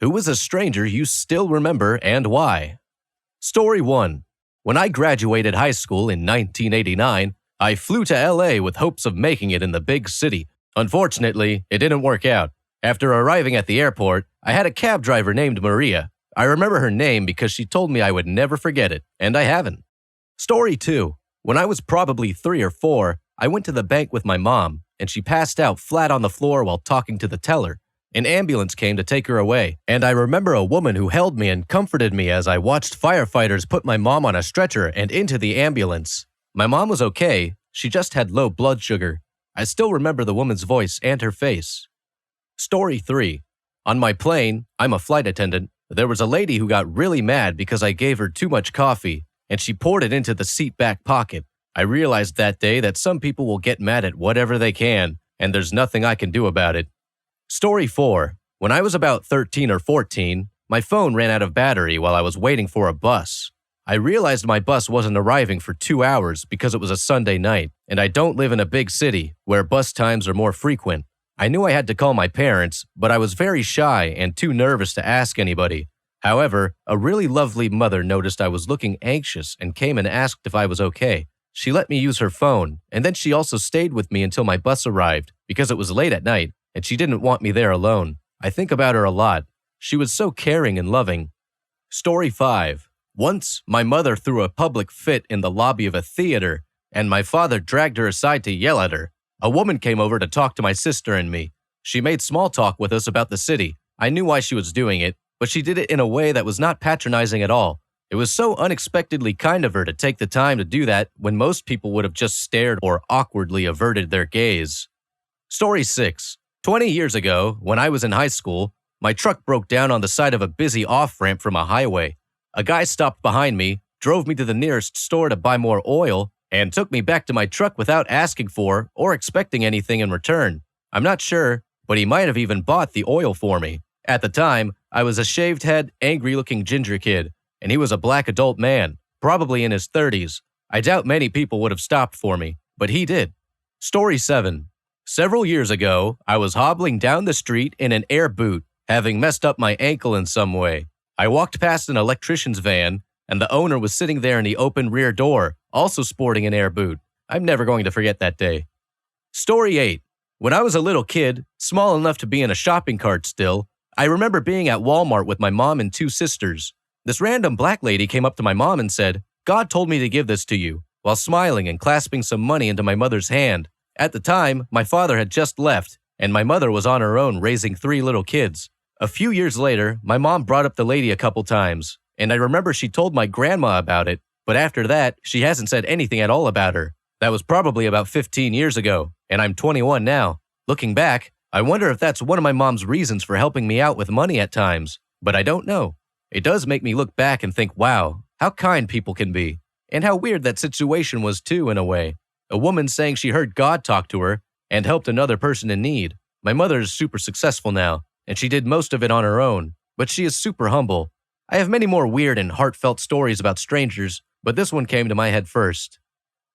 Who was a stranger you still remember and why? Story 1. When I graduated high school in 1989, I flew to LA with hopes of making it in the big city. Unfortunately, it didn't work out. After arriving at the airport, I had a cab driver named Maria. I remember her name because she told me I would never forget it, and I haven't. Story 2. When I was probably 3 or 4, I went to the bank with my mom, and she passed out flat on the floor while talking to the teller. An ambulance came to take her away, and I remember a woman who held me and comforted me as I watched firefighters put my mom on a stretcher and into the ambulance. My mom was okay, she just had low blood sugar. I still remember the woman's voice and her face. Story 3. On my plane, I'm a flight attendant, there was a lady who got really mad because I gave her too much coffee, and she poured it into the seat back pocket. I realized that day that some people will get mad at whatever they can, and there's nothing I can do about it. Story 4. When I was about 13 or 14, my phone ran out of battery while I was waiting for a bus. I realized my bus wasn't arriving for 2 hours because it was a Sunday night, and I don't live in a big city where bus times are more frequent. I knew I had to call my parents, but I was very shy and too nervous to ask anybody. However, a really lovely mother noticed I was looking anxious and came and asked if I was okay. She let me use her phone, and then she also stayed with me until my bus arrived because it was late at night, and she didn't want me there alone. I think about her a lot. She was so caring and loving. Story 5. Once, my mother threw a public fit in the lobby of a theater, and my father dragged her aside to yell at her. A woman came over to talk to my sister and me. She made small talk with us about the city. I knew why she was doing it, but she did it in a way that was not patronizing at all. It was so unexpectedly kind of her to take the time to do that when most people would have just stared or awkwardly averted their gaze. Story 6. 20 years ago, when I was in high school, my truck broke down on the side of a busy off-ramp from a highway. A guy stopped behind me, drove me to the nearest store to buy more oil, and took me back to my truck without asking for or expecting anything in return. I'm not sure, but he might have even bought the oil for me. At the time, I was a shaved-head, angry-looking ginger kid, and he was a black adult man, probably in his 30s. I doubt many people would have stopped for me, but he did. Story 7. Several years ago, I was hobbling down the street in an air boot, having messed up my ankle in some way. I walked past an electrician's van, and the owner was sitting there in the open rear door, also sporting an air boot. I'm never going to forget that day. Story 8. When I was a little kid, small enough to be in a shopping cart still, I remember being at Walmart with my mom and 2 sisters. This random black lady came up to my mom and said, "God told me to give this to you," while smiling and clasping some money into my mother's hand. At the time, my father had just left, and my mother was on her own raising 3 little kids. A few years later, my mom brought up the lady a couple times, and I remember she told my grandma about it, but after that, she hasn't said anything at all about her. That was probably about 15 years ago, and I'm 21 now. Looking back, I wonder if that's one of my mom's reasons for helping me out with money at times, but I don't know. It does make me look back and think, wow, how kind people can be, and how weird that situation was too in a way. A woman saying she heard God talk to her and helped another person in need. My mother is super successful now, and she did most of it on her own, but she is super humble. I have many more weird and heartfelt stories about strangers, but this one came to my head first.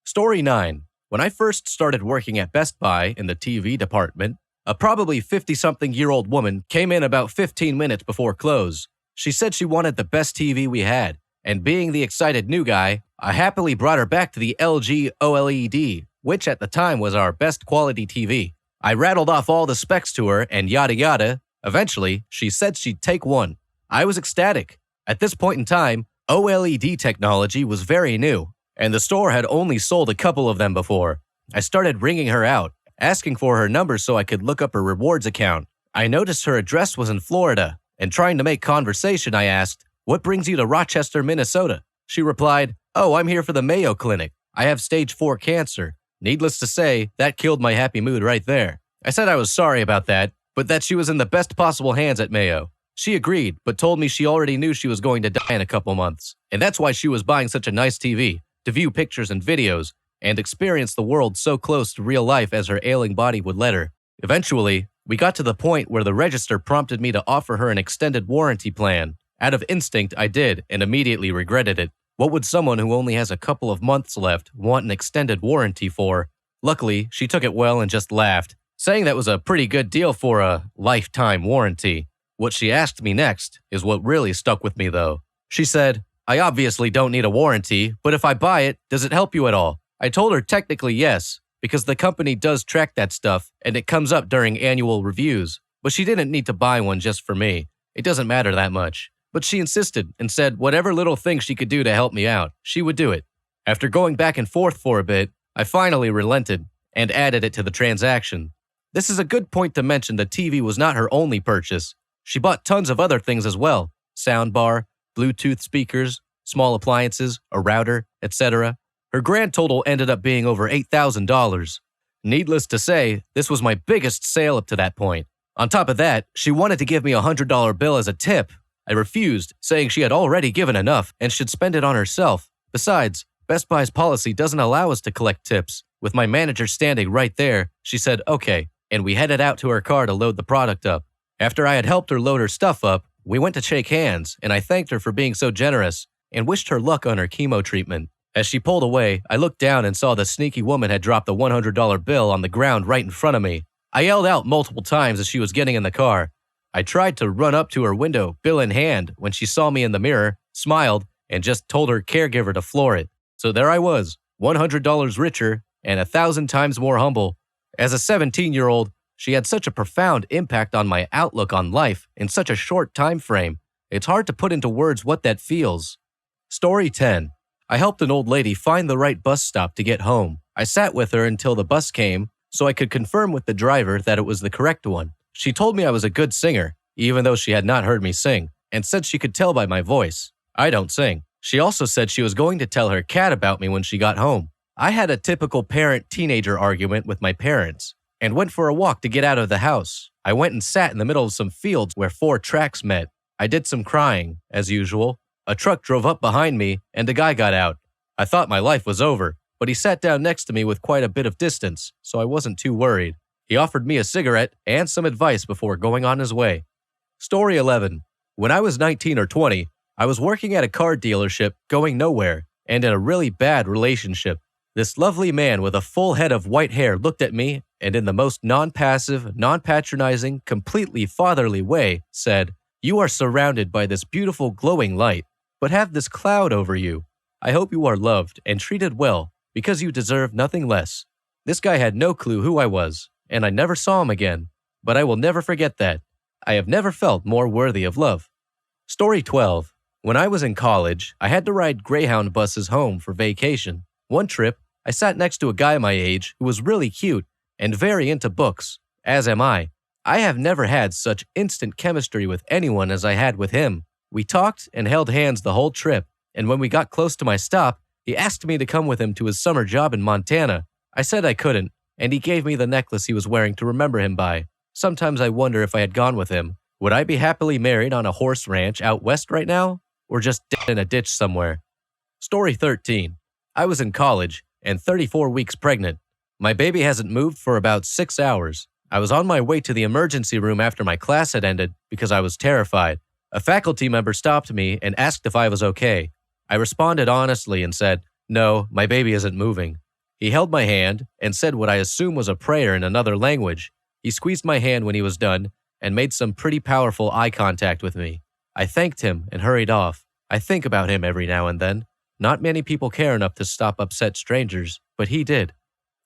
Story 9. When I first started working at Best Buy in the TV department, a probably 50-something-year-old woman came in about 15 minutes before close. She said she wanted the best TV we had, and being the excited new guy, I happily brought her back to the LG OLED, which at the time was our best quality TV. I rattled off all the specs to her and yada yada. Eventually, she said she'd take one. I was ecstatic. At this point in time, OLED technology was very new, and the store had only sold a couple of them before. I started ringing her out, asking for her number so I could look up her rewards account. I noticed her address was in Florida, and trying to make conversation, I asked, "What brings you to Rochester, Minnesota?" She replied, "Oh, I'm here for the Mayo Clinic. I have stage 4 cancer." Needless to say, that killed my happy mood right there. I said I was sorry about that, but that she was in the best possible hands at Mayo. She agreed, but told me she already knew she was going to die in a couple months, and that's why she was buying such a nice TV, to view pictures and videos, and experience the world so close to real life as her ailing body would let her. Eventually, we got to the point where the register prompted me to offer her an extended warranty plan. Out of instinct, I did, and immediately regretted it. What would someone who only has a couple of months left want an extended warranty for? Luckily, she took it well and just laughed, saying that was a pretty good deal for a lifetime warranty. What she asked me next is what really stuck with me though. She said, "I obviously don't need a warranty, but if I buy it, does it help you at all?" I told her technically yes, because the company does track that stuff and it comes up during annual reviews, but she didn't need to buy one just for me. It doesn't matter that much. But she insisted and said whatever little thing she could do to help me out, she would do it. After going back and forth for a bit, I finally relented and added it to the transaction. This is a good point to mention the TV was not her only purchase. She bought tons of other things as well: soundbar, Bluetooth speakers, small appliances, a router, etc. Her grand total ended up being over $8,000. Needless to say, this was my biggest sale up to that point. On top of that, she wanted to give me a $100 bill as a tip. I refused, saying she had already given enough and should spend it on herself. Besides, Best Buy's policy doesn't allow us to collect tips. With my manager standing right there, she said okay, and we headed out to her car to load the product up. After I had helped her load her stuff up, we went to shake hands, and I thanked her for being so generous and wished her luck on her chemo treatment. As she pulled away, I looked down and saw the sneaky woman had dropped the $100 bill on the ground right in front of me. I yelled out multiple times as she was getting in the car. I tried to run up to her window, bill in hand, when she saw me in the mirror, smiled, and just told her caregiver to floor it. So there I was, $100 richer and 1,000 times more humble. As a 17-year-old, she had such a profound impact on my outlook on life in such a short time frame. It's hard to put into words what that feels. Story 10. I helped an old lady find the right bus stop to get home. I sat with her until the bus came so I could confirm with the driver that it was the correct one. She told me I was a good singer, even though she had not heard me sing, and said she could tell by my voice. I don't sing. She also said she was going to tell her cat about me when she got home. I had a typical parent-teenager argument with my parents and went for a walk to get out of the house. I went and sat in the middle of some fields where 4 tracks met. I did some crying, as usual. A truck drove up behind me and a guy got out. I thought my life was over, but he sat down next to me with quite a bit of distance, so I wasn't too worried. He offered me a cigarette and some advice before going on his way. Story 11. When I was 19 or 20, I was working at a car dealership going nowhere and in a really bad relationship. This lovely man with a full head of white hair looked at me and in the most non-passive, non-patronizing, completely fatherly way said, "You are surrounded by this beautiful glowing light, but have this cloud over you. I hope you are loved and treated well because you deserve nothing less." This guy had no clue who I was, and I never saw him again, but I will never forget that. I have never felt more worthy of love. Story 12. When I was in college, I had to ride Greyhound buses home for vacation. One trip, I sat next to a guy my age who was really cute and very into books, as am I. I have never had such instant chemistry with anyone as I had with him. We talked and held hands the whole trip, and when we got close to my stop, he asked me to come with him to his summer job in Montana. I said I couldn't, and he gave me the necklace he was wearing to remember him by. Sometimes I wonder if I had gone with him, would I be happily married on a horse ranch out west right now, or just dead in a ditch somewhere? Story 13. I was in college and 34 weeks pregnant. My baby hasn't moved for about 6 hours. I was on my way to the emergency room after my class had ended because I was terrified. A faculty member stopped me and asked if I was okay. I responded honestly and said, "No, my baby isn't moving." He held my hand and said what I assume was a prayer in another language. He squeezed my hand when he was done and made some pretty powerful eye contact with me. I thanked him and hurried off. I think about him every now and then. Not many people care enough to stop upset strangers, but he did.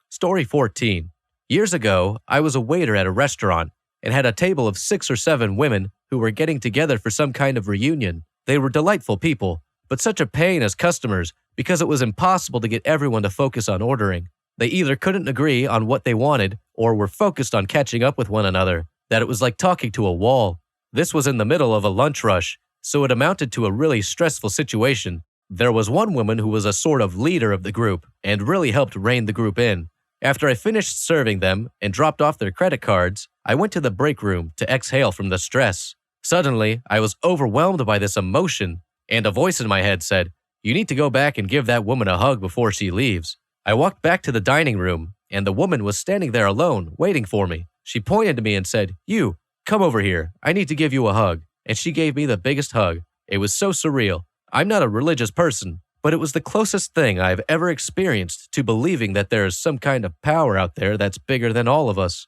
Story 14. Years ago, I was a waiter at a restaurant and had a table of 6 or 7 women who were getting together for some kind of reunion. They were delightful people, but such a pain as customers because it was impossible to get everyone to focus on ordering. They either couldn't agree on what they wanted or were focused on catching up with one another, that it was like talking to a wall. This was in the middle of a lunch rush, so it amounted to a really stressful situation. There was one woman who was a sort of leader of the group and really helped rein the group in. After I finished serving them and dropped off their credit cards, I went to the break room to exhale from the stress. Suddenly, I was overwhelmed by this emotion, and a voice in my head said, "You need to go back and give that woman a hug before she leaves." I walked back to the dining room, and the woman was standing there alone, waiting for me. She pointed to me and said, "You, come over here. I need to give you a hug." And she gave me the biggest hug. It was so surreal. I'm not a religious person, but it was the closest thing I've ever experienced to believing that there is some kind of power out there that's bigger than all of us.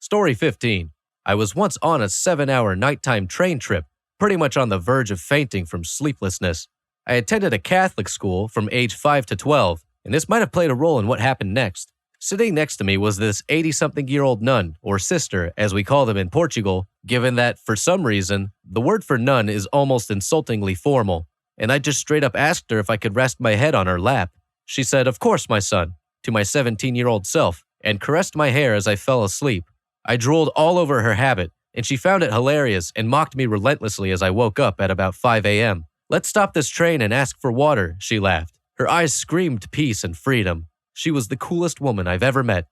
Story 15. I was once on a 7-hour nighttime train trip, pretty much on the verge of fainting from sleeplessness. I attended a Catholic school from age 5 to 12, and this might have played a role in what happened next. Sitting next to me was this 80-something-year-old nun, or sister, as we call them in Portugal, given that, for some reason, the word for nun is almost insultingly formal, and I just straight up asked her if I could rest my head on her lap. She said, "Of course, my son," to my 17-year-old self, and caressed my hair as I fell asleep. I drooled all over her habit, and she found it hilarious and mocked me relentlessly as I woke up at about 5 a.m. "Let's stop this train and ask for water," she laughed. Her eyes screamed peace and freedom. She was the coolest woman I've ever met.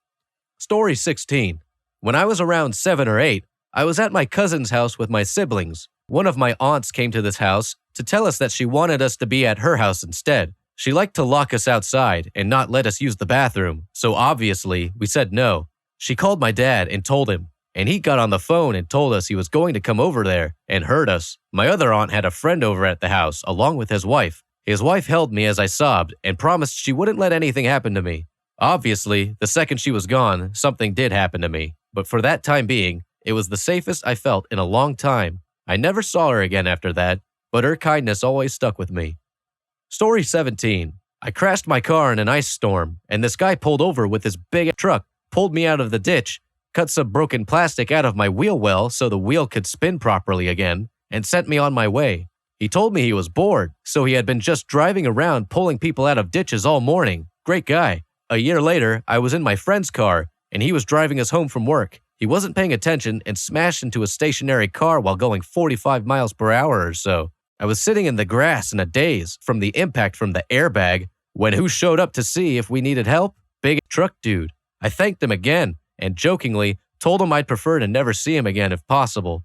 Story 16. When I was around 7 or 8, I was at my cousin's house with my siblings. One of my aunts came to this house to tell us that she wanted us to be at her house instead. She liked to lock us outside and not let us use the bathroom, so obviously we said no. She called my dad and told him, and he got on the phone and told us he was going to come over there and heard us. My other aunt had a friend over at the house along with his wife. His wife held me as I sobbed and promised she wouldn't let anything happen to me. Obviously, the second she was gone, something did happen to me, but for that time being, it was the safest I felt in a long time. I never saw her again after that, but her kindness always stuck with me. Story 17. I crashed my car in an ice storm, and this guy pulled over with his big truck, pulled me out of the ditch, cut some broken plastic out of my wheel well so the wheel could spin properly again, and sent me on my way. He told me he was bored, so he had been just driving around pulling people out of ditches all morning. Great guy. A year later, I was in my friend's car, and he was driving us home from work. He wasn't paying attention and smashed into a stationary car while going 45 miles per hour or so. I was sitting in the grass in a daze from the impact from the airbag when who showed up to see if we needed help? Big truck dude. I thanked him again and jokingly told him I'd prefer to never see him again if possible.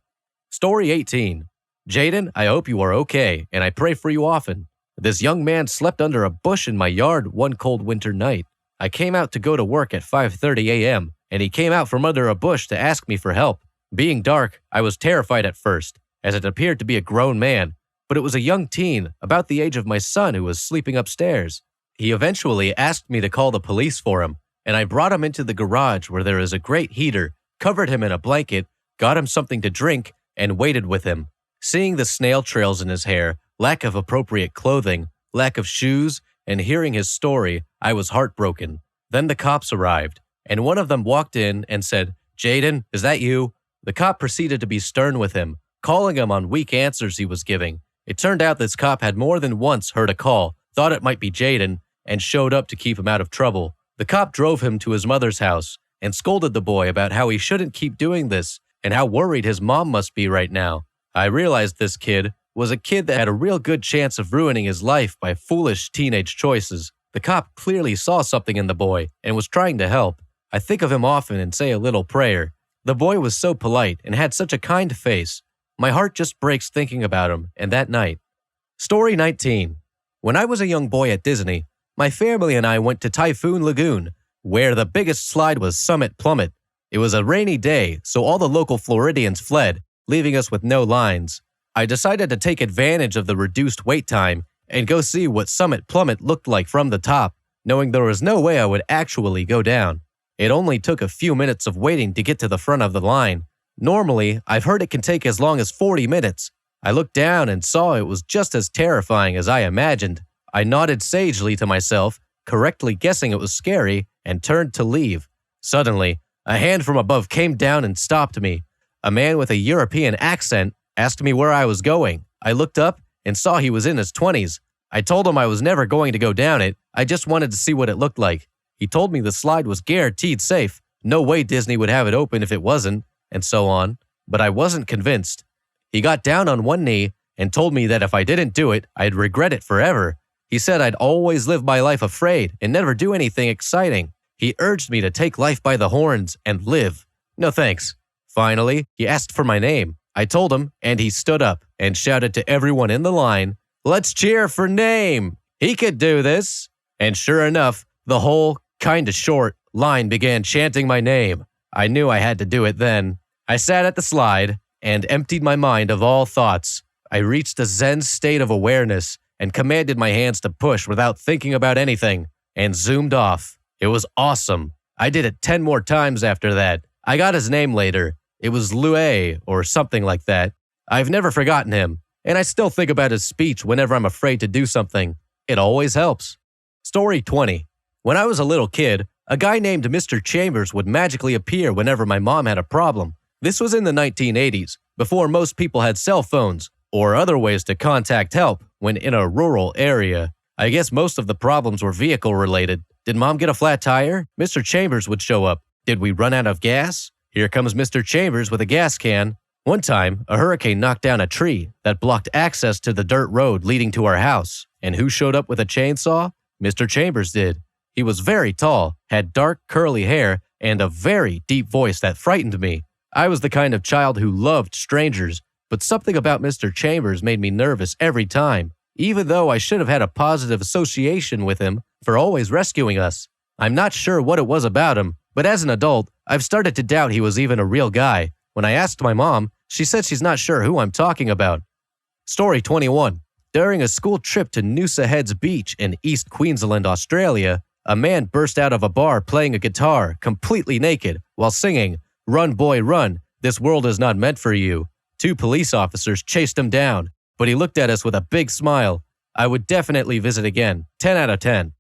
Story 18. Jaden, I hope you are okay, and I pray for you often. This young man slept under a bush in my yard one cold winter night. I came out to go to work at 5:30 a.m., and he came out from under a bush to ask me for help. Being dark, I was terrified at first, as it appeared to be a grown man, but it was a young teen, about the age of my son, who was sleeping upstairs. He eventually asked me to call the police for him, and I brought him into the garage where there is a great heater, covered him in a blanket, got him something to drink, and waited with him. Seeing the snail trails in his hair, lack of appropriate clothing, lack of shoes, and hearing his story, I was heartbroken. Then the cops arrived, and one of them walked in and said, "Jaden, is that you?" The cop proceeded to be stern with him, calling him on weak answers he was giving. It turned out this cop had more than once heard a call, thought it might be Jaden, and showed up to keep him out of trouble. The cop drove him to his mother's house and scolded the boy about how he shouldn't keep doing this and how worried his mom must be right now. I realized this kid was a kid that had a real good chance of ruining his life by foolish teenage choices. The cop clearly saw something in the boy and was trying to help. I think of him often and say a little prayer. The boy was so polite and had such a kind face. My heart just breaks thinking about him and that night. Story 19. When I was a young boy at Disney, my family and I went to Typhoon Lagoon, where the biggest slide was Summit Plummet. It was a rainy day, so all the local Floridians fled, leaving us with no lines. I decided to take advantage of the reduced wait time and go see what Summit Plummet looked like from the top, knowing there was no way I would actually go down. It only took a few minutes of waiting to get to the front of the line. Normally, I've heard it can take as long as 40 minutes. I looked down and saw it was just as terrifying as I imagined. I nodded sagely to myself, correctly guessing it was scary, and turned to leave. Suddenly, a hand from above came down and stopped me. A man with a European accent asked me where I was going. I looked up and saw he was in his 20s. I told him I was never going to go down it. I just wanted to see what it looked like. He told me the slide was guaranteed safe. No way Disney would have it open if it wasn't, and so on. But I wasn't convinced. He got down on one knee and told me that if I didn't do it, I'd regret it forever. He said I'd always live my life afraid and never do anything exciting. He urged me to take life by the horns and live. No thanks. Finally, he asked for my name. I told him, and he stood up and shouted to everyone in the line, "Let's cheer for Name! He could do this!" And sure enough, the whole, kinda short, line began chanting my name. I knew I had to do it then. I sat at the slide and emptied my mind of all thoughts. I reached a zen state of awareness and commanded my hands to push without thinking about anything, and zoomed off. It was awesome. I did it 10 more times after that. I got his name later. It was Louis or something like that. I've never forgotten him, and I still think about his speech whenever I'm afraid to do something. It always helps. Story 20. When I was a little kid, a guy named Mr. Chambers would magically appear whenever my mom had a problem. This was in the 1980s, before most people had cell phones or other ways to contact help when in a rural area. I guess most of the problems were vehicle-related. Did Mom get a flat tire? Mr. Chambers would show up. Did we run out of gas? Here comes Mr. Chambers with a gas can. One time, a hurricane knocked down a tree that blocked access to the dirt road leading to our house. And who showed up with a chainsaw? Mr. Chambers did. He was very tall, had dark curly hair, and a very deep voice that frightened me. I was the kind of child who loved strangers, but something about Mr. Chambers made me nervous every time, even though I should have had a positive association with him for always rescuing us. I'm not sure what it was about him, but as an adult, I've started to doubt he was even a real guy. When I asked my mom, she said she's not sure who I'm talking about. Story 21. During a school trip to Noosa Heads Beach in East Queensland, Australia, a man burst out of a bar playing a guitar, completely naked, while singing, "Run, boy, run, this world is not meant for you." 2 police officers chased him down, but he looked at us with a big smile. I would definitely visit again. 10 out of 10.